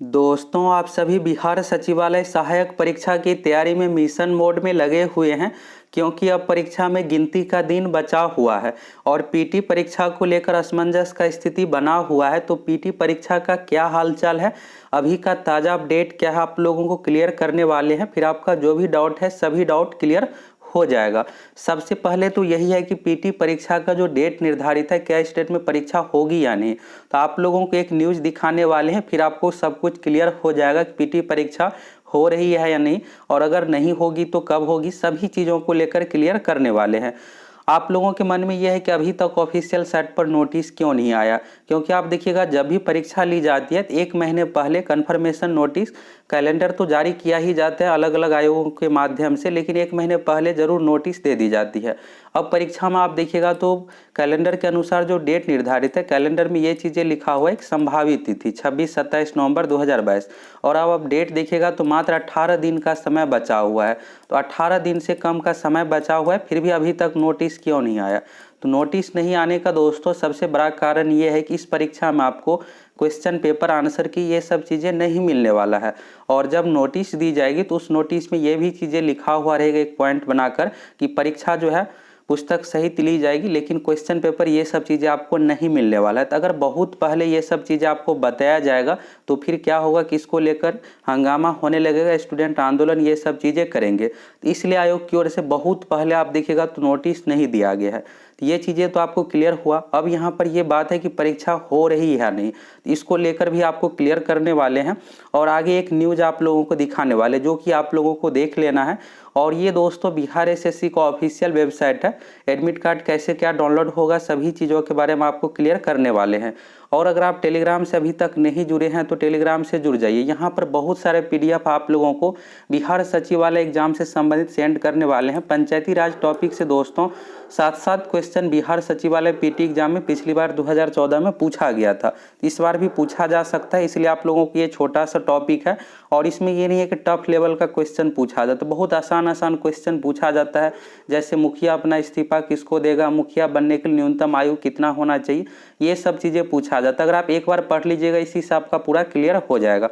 दोस्तों, आप सभी बिहार सचिवालय सहायक परीक्षा की तैयारी में मिशन मोड में लगे हुए हैं, क्योंकि अब परीक्षा में गिनती का दिन बचा हुआ है और पीटी परीक्षा को लेकर असमंजस का स्थिति बना हुआ है। तो पीटी परीक्षा का क्या हालचाल है, अभी का ताज़ा अपडेट क्या है, आप लोगों को क्लियर करने वाले हैं। फिर आपका जो भी डाउट है सभी डाउट क्लियर हो जाएगा। सबसे पहले तो यही है कि पीटी परीक्षा का जो डेट निर्धारित है, क्या इस डेट में परीक्षा होगी या नहीं। तो आप लोगों को एक न्यूज़ दिखाने वाले हैं, फिर आपको सब कुछ क्लियर हो जाएगा कि पीटी परीक्षा हो रही है या नहीं, और अगर नहीं होगी तो कब होगी, सभी चीज़ों को लेकर क्लियर करने वाले हैं। आप लोगों के मन में यह है कि अभी तक ऑफिशियल साइट पर नोटिस क्यों नहीं आया, क्योंकि आप देखिएगा जब भी परीक्षा ली जाती है तो 1 महीने पहले कन्फर्मेशन नोटिस, कैलेंडर तो जारी किया ही जाता है अलग अलग आयोगों के माध्यम से, लेकिन 1 महीने पहले जरूर नोटिस दे दी जाती है। अब परीक्षा में आप देखिएगा तो कैलेंडर के अनुसार जो डेट निर्धारित है, कैलेंडर में ये चीज़ें लिखा हुआ है एक संभावित तिथि 26-27 नवंबर 2022, और अब आप डेट देखिएगा तो मात्र 18 दिन का समय बचा हुआ है। तो 18 दिन से कम का समय बचा हुआ है, फिर भी अभी तक नोटिस क्यों नहीं आया। तो नोटिस नहीं आने का दोस्तों सबसे बड़ा कारण ये है कि इस परीक्षा में आपको क्वेश्चन पेपर आंसर की ये सब चीज़ें नहीं मिलने वाला है, और जब नोटिस दी जाएगी तो उस नोटिस में ये भी चीज़ें लिखा हुआ रहेगा एक पॉइंट बनाकर कि परीक्षा जो है पुस्तक सहित ली जाएगी, लेकिन क्वेश्चन पेपर ये सब चीज़ें आपको नहीं मिलने वाला है। तो अगर बहुत पहले ये सब चीज़ें आपको बताया जाएगा तो फिर क्या होगा कि इसको लेकर हंगामा होने लगेगा, स्टूडेंट आंदोलन ये सब चीज़ें करेंगे। तो इसलिए आयोग की ओर से बहुत पहले आप देखिएगा तो नोटिस नहीं दिया गया है। तो ये चीज़ें तो आपको क्लियर हुआ। अब यहाँ पर ये बात है कि परीक्षा हो रही है या नहीं, तो इसको लेकर भी आपको क्लियर करने वाले हैं, और आगे एक न्यूज़ आप लोगों को दिखाने वाले जो कि आप लोगों को देख लेना है। और ये दोस्तों बिहार एसएससी का ऑफिशियल वेबसाइट है, एडमिट कार्ड कैसे क्या डाउनलोड होगा सभी चीज़ों के बारे में आपको क्लियर करने वाले हैं। और अगर आप टेलीग्राम से अभी तक नहीं जुड़े हैं तो टेलीग्राम से जुड़ जाइए। यहाँ पर बहुत सारे पीडीएफ आप लोगों को बिहार सचिवालय एग्जाम से संबंधित सेंड करने वाले हैं। पंचायती राज टॉपिक से दोस्तों 7-7 क्वेश्चन बिहार सचिवालय पीटी एग्जाम में पिछली बार 2014 में पूछा गया था, इस बार भी पूछा जा सकता है। इसलिए आप लोगों को ये छोटा सा टॉपिक है, और इसमें ये नहीं है कि टफ लेवल का क्वेश्चन पूछा जाता है, बहुत आसान आसान क्वेश्चन पूछा जाता है। जैसे मुखिया अपना इस्तीफा किसको देगा, मुखिया बनने के लिए न्यूनतम आयु कितना होना चाहिए, ये सब चीज़ें पूछा जाता है। अगर आप एक बार पढ़ लीजिएगा इसी से आपका पूरा क्लियर हो जाएगा।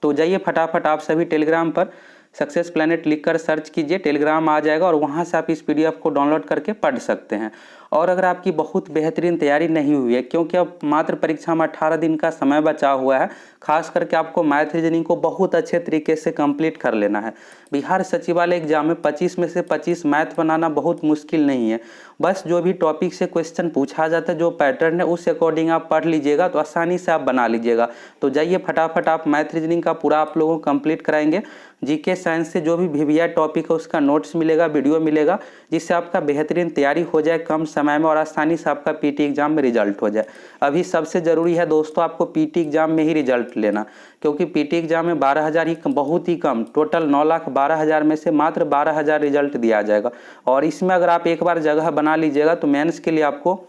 तो जाइए फटाफट आप सभी टेलीग्राम पर सक्सेस प्लैनेट लिखकर सर्च कीजिए, टेलीग्राम आ जाएगा और वहाँ से आप इस पीडीएफ को डाउनलोड करके पढ़ सकते हैं। और अगर आपकी बहुत बेहतरीन तैयारी नहीं हुई है, क्योंकि अब मात्र परीक्षा में 18 दिन का समय बचा हुआ है, खास करके आपको मैथ रीजनिंग को बहुत अच्छे तरीके से कंप्लीट कर लेना है। बिहार सचिवालय एग्जाम में 25 में से 25 मैथ बनाना बहुत मुश्किल नहीं है। बस जो भी टॉपिक से क्वेश्चन पूछा जाता है, जो पैटर्न है उस अकॉर्डिंग आप पढ़ लीजिएगा तो आसानी से आप बना लीजिएगा। तो जाइए फटाफट आप मैथ रीजनिंग का पूरा आप लोगों को कंप्लीट कराएंगे। जीके साइंस से जो भी वीवीआई टॉपिक है उसका नोट्स मिलेगा, वीडियो मिलेगा, जिससे आपका बेहतरीन तैयारी हो जाए कम समय में और आसानी से आपका पीटी एग्जाम में रिजल्ट हो जाए। अभी सबसे ज़रूरी है दोस्तों आपको पीटी एग्जाम में ही रिजल्ट लेना, क्योंकि पीटी एग्जाम में 12,000 ही बहुत ही कम, टोटल 9,12,000 में से मात्र 12,000 रिजल्ट दिया जाएगा। और इसमें अगर आप एक बार जगह बना लीजिएगा तो मेंस के लिए आपको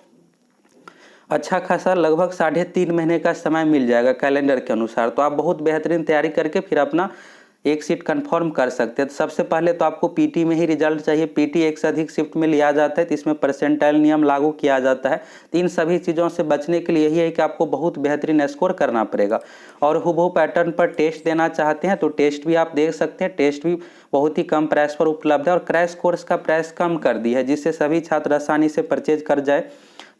अच्छा खासा लगभग 3.5 महीने का समय मिल जाएगा कैलेंडर के अनुसार। तो आप बहुत बेहतरीन तैयारी करके फिर अपना एक सीट कंफर्म कर सकते हैं। तो सबसे पहले तो आपको पीटी में ही रिजल्ट चाहिए। पीटी एक से अधिक शिफ्ट में लिया जाता है, तो इसमें परसेंटाइल नियम लागू किया जाता है। तो इन सभी चीज़ों से बचने के लिए यही है कि आपको बहुत बेहतरीन स्कोर करना पड़ेगा। और हुबहू पैटर्न पर टेस्ट देना चाहते हैं तो टेस्ट भी आप देख सकते हैं। टेस्ट भी बहुत ही कम प्राइस पर उपलब्ध है, और क्रैश कोर्स का प्राइस कम कर दी है, जिससे सभी छात्र आसानी से परचेज कर जाए।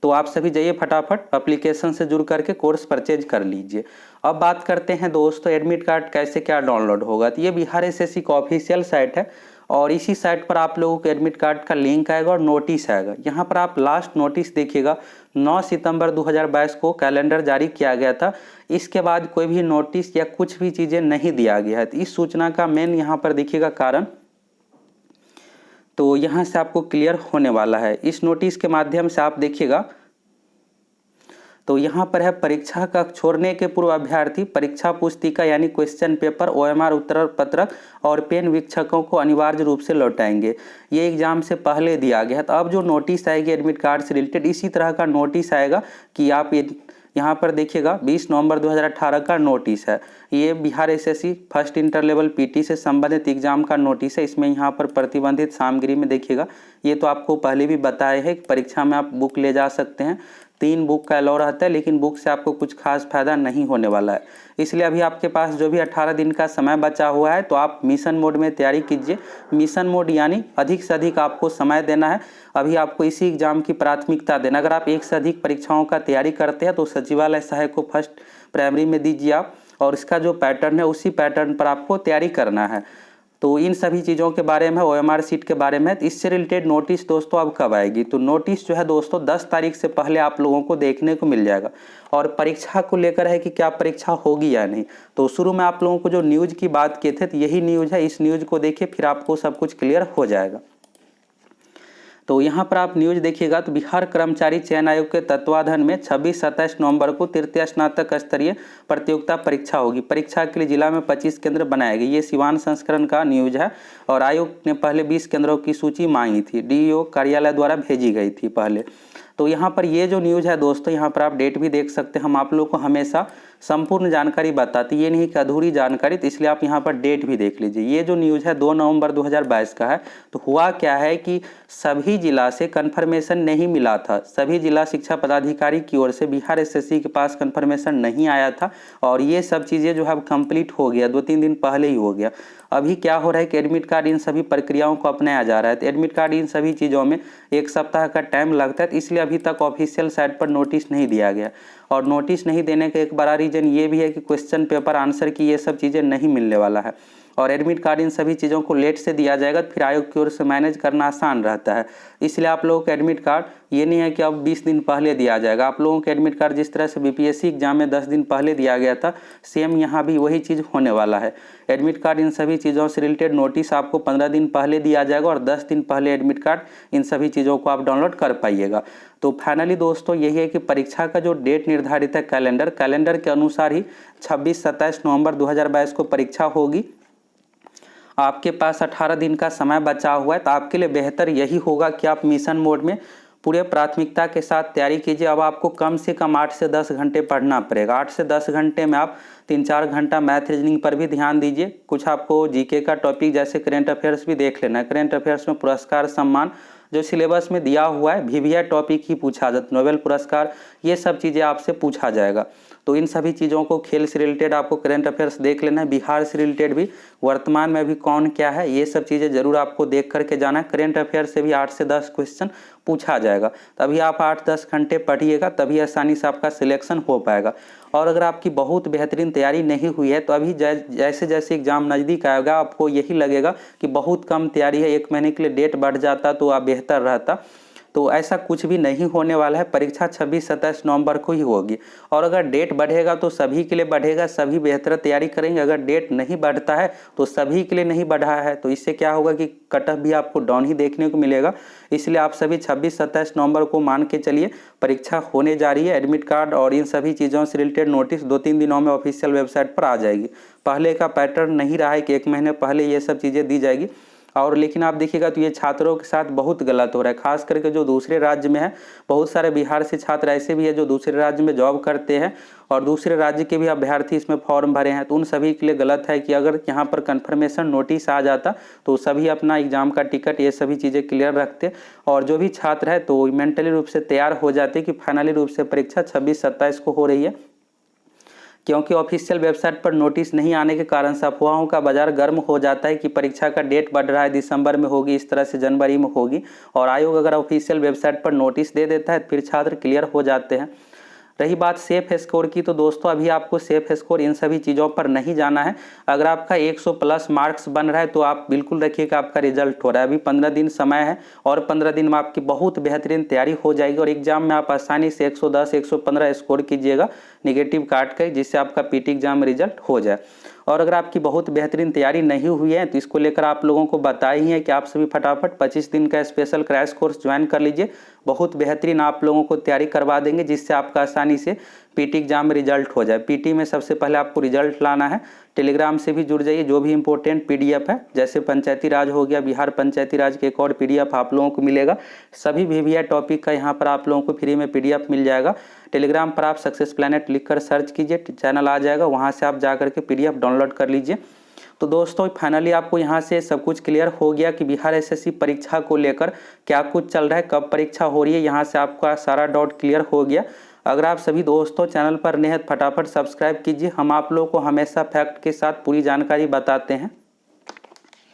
तो आप सभी जाइए फटाफट एप्लीकेशन से जुड़ करके कोर्स परचेज कर लीजिए। अब बात करते हैं दोस्तों एडमिट कार्ड कैसे क्या डाउनलोड होगा। तो ये बिहार एसएससी का ऑफिशियल साइट है, और इसी साइट पर आप लोगों को एडमिट कार्ड का लिंक आएगा और नोटिस आएगा। यहाँ पर आप लास्ट नोटिस देखिएगा, 9 सितंबर 2022 को कैलेंडर जारी किया गया था। इसके बाद कोई भी नोटिस या कुछ भी चीज़ें नहीं दिया गया है। तो इस सूचना का मेन यहाँ पर देखिएगा कारण, तो यहाँ से आपको क्लियर होने वाला है। इस नोटिस के माध्यम से आप देखिएगा तो यहाँ पर है परीक्षा कक्ष छोड़ने के पूर्व अभ्यर्थी परीक्षा पुस्तिका यानी क्वेश्चन पेपर, ओएमआर उत्तर पत्रक और पेन वीक्षकों को अनिवार्य रूप से लौटाएंगे। ये एग्जाम से पहले दिया गया है। तो अब जो नोटिस आएगी एडमिट कार्ड से रिलेटेड, इसी तरह का नोटिस आएगा कि आप यहाँ पर देखिएगा 20 नवंबर 2018 का नोटिस है। ये Bihar SSC first inter level PT से संबंधित एग्जाम का नोटिस है। इसमें यहाँ पर प्रतिबंधित सामग्री में देखिएगा, ये तो आपको पहले भी बताया है कि परीक्षा में आप बुक ले जा सकते हैं, 3 बुक का अलाउ रहता है, लेकिन बुक से आपको कुछ खास फायदा नहीं होने वाला है। इसलिए अभी आपके पास जो भी 18 दिन का समय बचा हुआ है तो आप मिशन मोड में तैयारी कीजिए। मिशन मोड यानी अधिक से अधिक आपको समय देना है। अभी आपको इसी एग्जाम की प्राथमिकता देना। अगर आप एक से अधिक परीक्षाओं का तैयारी करते हैं तो सचिवालय सहायक को फर्स्ट प्राइमरी में दीजिए आप, और इसका जो पैटर्न है उसी पैटर्न पर आपको तैयारी करना है। तो इन सभी चीज़ों के बारे में, ओएमआर सीट के बारे में, इससे रिलेटेड नोटिस दोस्तों अब कब आएगी, तो नोटिस जो है दोस्तों 10 तारीख से पहले आप लोगों को देखने को मिल जाएगा। और परीक्षा को लेकर है कि क्या परीक्षा होगी या नहीं, तो शुरू में आप लोगों को जो न्यूज़ की बात किए थे तो यही न्यूज़ है। इस न्यूज़ को देखिए, फिर आपको सब कुछ क्लियर हो जाएगा। तो यहाँ पर आप न्यूज़ देखिएगा तो बिहार कर्मचारी चयन आयोग के तत्वाधान में 26-27 नवंबर को तृतीय स्नातक स्तरीय प्रतियोगिता परीक्षा होगी। परीक्षा के लिए जिला में 25 केंद्र बनाए गए। ये सिवान संस्करण का न्यूज़ है, और आयोग ने पहले 20 केंद्रों की सूची मांगी थी, डीईओ कार्यालय द्वारा भेजी गई थी पहले। तो यहाँ पर ये जो न्यूज़ है दोस्तों, यहाँ पर आप डेट भी देख सकते हैं। हम आप लोगों को हमेशा संपूर्ण जानकारी बताती, ये नहीं कि अधूरी जानकारी, तो इसलिए आप यहाँ पर डेट भी देख लीजिए। ये जो न्यूज़ है 2 नवंबर 2022 का है। तो हुआ क्या है कि सभी जिला से कन्फर्मेशन नहीं मिला था। सभी जिला शिक्षा पदाधिकारी की ओर से बिहार एसएससी के पास कन्फर्मेशन नहीं आया था, और ये सब चीज़ें जो है अब कंप्लीट हो गया, 2-3 दिन पहले ही हो गया। अभी क्या हो रहा है कि एडमिट कार्ड इन सभी प्रक्रियाओं को अपनाया जा रहा है। तो एडमिट कार्ड इन सभी चीज़ों में 1 सप्ताह का टाइम लगता है, तो इसलिए अभी तक ऑफिशियल साइट पर नोटिस नहीं दिया गया। और नोटिस नहीं देने का एक बड़ा रीज़न ये भी है कि क्वेश्चन पेपर आंसर की ये सब चीज़ें नहीं मिलने वाला है, और एडमिट कार्ड इन सभी चीज़ों को लेट से दिया जाएगा, फिर आयोग की ओर से मैनेज करना आसान रहता है। इसलिए आप लोगों को एडमिट कार्ड ये नहीं है कि अब 20 दिन पहले दिया जाएगा। आप लोगों को एडमिट कार्ड जिस तरह से बीपीएससी एग्जाम में 10 दिन पहले दिया गया था, सेम यहाँ भी वही चीज़ होने वाला है। एडमिट कार्ड इन सभी चीज़ों से रिलेटेड नोटिस आपको 15 दिन पहले दिया जाएगा, और 10 दिन पहले एडमिट कार्ड इन सभी चीज़ों को आप डाउनलोड कर पाइएगा। तो फाइनली दोस्तों यही है कि परीक्षा का जो डेट निर्धारित है कैलेंडर के अनुसार ही 26-27 नवंबर 2022 को परीक्षा होगी। आपके पास 18 दिन का समय बचा हुआ है, तो आपके लिए बेहतर यही होगा कि आप मिशन मोड में पूरे प्राथमिकता के साथ तैयारी कीजिए। अब आपको कम से कम 8 से 10 घंटे पढ़ना पड़ेगा। 8 से 10 घंटे में आप 3-4 घंटा मैथ रीजनिंग पर भी ध्यान दीजिए। कुछ आपको जीके का टॉपिक जैसे करेंट अफेयर्स भी देख लेना है। करेंट अफेयर्स में पुरस्कार सम्मान जो सिलेबस में दिया हुआ है, वीवीआई टॉपिक ही पूछा जाता, नोबेल पुरस्कार, ये सब चीज़ें आपसे पूछा जाएगा। तो इन सभी चीज़ों को, खेल से रिलेटेड आपको करंट अफेयर्स देख लेना है, बिहार से रिलेटेड भी, वर्तमान में भी कौन क्या है, ये सब चीज़ें जरूर आपको देख करके जाना है। करंट अफेयर्स से भी 8 से 10 क्वेश्चन पूछा जाएगा, तभी आप 8-10 घंटे पढ़िएगा, तभी आसानी से आपका सिलेक्शन हो पाएगा। और अगर आपकी बहुत बेहतरीन तैयारी नहीं हुई है तो अभी जैसे जैसे एग्ज़ाम नज़दीक आएगा आपको यही लगेगा कि बहुत कम तैयारी है, 1 महीने के लिए डेट बढ़ जाता तो आप बेहतर रहता। तो ऐसा कुछ भी नहीं होने वाला है। परीक्षा 26-27 नवंबर को ही होगी, और अगर डेट बढ़ेगा तो सभी के लिए बढ़ेगा, सभी बेहतर तैयारी करेंगे। अगर डेट नहीं बढ़ता है तो सभी के लिए नहीं बढ़ा है, तो इससे क्या होगा कि कट ऑफ भी आपको डाउन ही देखने को मिलेगा। इसलिए आप सभी 26-27 नवंबर को मान के चलिए परीक्षा होने जा रही है। एडमिट कार्ड और इन सभी चीज़ों से रिलेटेड नोटिस 2-3 दिनों में ऑफिशियल वेबसाइट पर आ जाएगी। पहले का पैटर्न नहीं रहा है कि 1 महीने पहले ये सब चीज़ें दी जाएगी। और लेकिन आप देखिएगा तो ये छात्रों के साथ बहुत गलत हो रहा है, खास करके जो दूसरे राज्य में है। बहुत सारे बिहार से छात्र ऐसे भी है जो दूसरे राज्य में जॉब करते हैं, और दूसरे राज्य के भी अभ्यर्थी इसमें फॉर्म भरे हैं। तो उन सभी के लिए गलत है कि अगर यहाँ पर कन्फर्मेशन नोटिस आ जाता तो सभी अपना एग्जाम का टिकट ये सभी चीज़ें क्लियर रखते, और जो भी छात्र है तो मेंटली रूप से तैयार हो जाते कि फाइनली रूप से परीक्षा 26-27 को हो रही है। क्योंकि ऑफिशियल वेबसाइट पर नोटिस नहीं आने के कारण से अफवाहों का बाजार गर्म हो जाता है कि परीक्षा का डेट बढ़ रहा है, दिसंबर में होगी, इस तरह से जनवरी में होगी। और आयोग अगर ऑफिशियल वेबसाइट पर नोटिस दे देता है तो फिर छात्र क्लियर हो जाते हैं। रही बात सेफ स्कोर की, तो दोस्तों अभी आपको सेफ स्कोर इन सभी चीज़ों पर नहीं जाना है। अगर आपका 100 प्लस मार्क्स बन रहा है तो आप बिल्कुल रखिए कि आपका रिजल्ट हो रहा है। अभी 15 दिन समय है, और 15 दिन में आपकी बहुत बेहतरीन तैयारी हो जाएगी, और एग्जाम में आप आसानी से 110-115 स्कोर कीजिएगा निगेटिव काट कर, जिससे आपका पीटी एग्जाम में रिजल्ट हो जाए। और अगर आपकी बहुत बेहतरीन तैयारी नहीं हुई है तो इसको लेकर आप लोगों को बता ही है कि आप सभी फटाफट 25 दिन का स्पेशल क्रैश कोर्स ज्वाइन कर लीजिए। बहुत बेहतरीन आप लोगों को तैयारी करवा देंगे, जिससे आपका आसानी से पीटी एग्जाम में रिजल्ट हो जाए। पीटी में सबसे पहले आपको रिजल्ट लाना है। टेलीग्राम से भी जुड़ जाइए, जो भी इंपॉर्टेंट पीडीएफ है, जैसे पंचायती राज हो गया, बिहार पंचायती राज के एक और पीडीएफ आप लोगों को मिलेगा। सभी वीवीआई टॉपिक का यहाँ पर आप लोगों को फ्री में पीडीएफ मिल जाएगा। टेलीग्राम पर आप सक्सेस प्लैनेट लिखकर सर्च कीजिए, चैनल आ जाएगा, वहाँ से आप जा करके पीडीएफ डाउनलोड कर लीजिए। तो दोस्तों फाइनली आपको यहाँ से सब कुछ क्लियर हो गया कि बिहार एसएससी परीक्षा को लेकर क्या कुछ चल रहा है, कब परीक्षा हो रही है, यहाँ से आपका सारा डाउट क्लियर हो गया। अगर आप सभी दोस्तों चैनल पर नए हैं फटाफट सब्सक्राइब कीजिए। हम आप लोगों को हमेशा फैक्ट के साथ पूरी जानकारी बताते हैं।